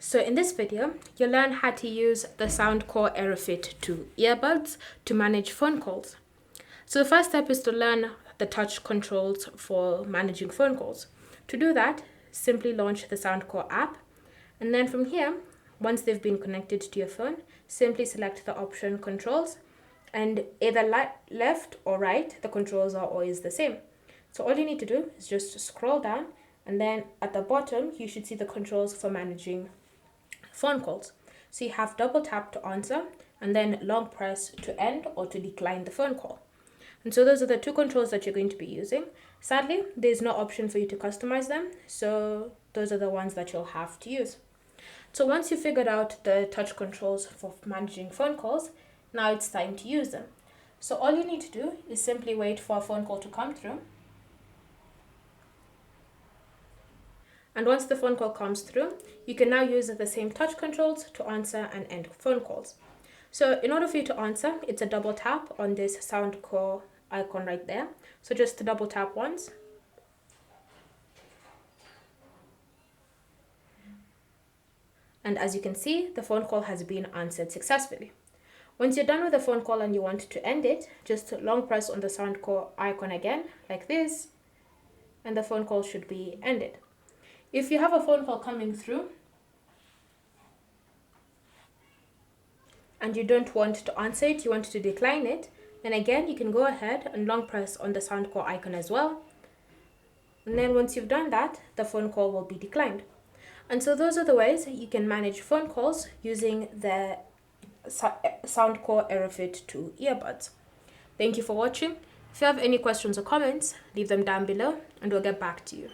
So in this video, you'll learn how to use the Soundcore Aerofit 2 earbuds to manage phone calls. So the first step is to learn the touch controls for managing phone calls. To do that, simply launch the Soundcore app, and then from here, once they've been connected to your phone, simply select the option controls, and either left or right, the controls are always the same. So all you need to do is just scroll down, and then at the bottom, you should see the controls for managing phone calls. So you have double tap to answer and then long press to end or to decline the phone call. And so those are the two controls that you're going to be using. Sadly, there's no option for you to customize them, so those are the ones that you'll have to use. So once you've figured out the touch controls for managing phone calls, now it's time to use them. So all you need to do is simply wait for a phone call to come through. And once the phone call comes through, you can now use the same touch controls to answer and end phone calls. So in order for you to answer, it's a double tap on this Soundcore icon right there. So just double tap once. And as you can see, the phone call has been answered successfully. Once you're done with the phone call and you want to end it, just long press on the Soundcore icon again, like this, and the phone call should be ended. If you have a phone call coming through and you don't want to answer it, you want to decline it, then again you can go ahead and long press on the Soundcore icon as well. And then once you've done that, the phone call will be declined. And so those are the ways you can manage phone calls using the Soundcore Aerofit 2 earbuds. Thank you for watching. If you have any questions or comments, leave them down below and we'll get back to you.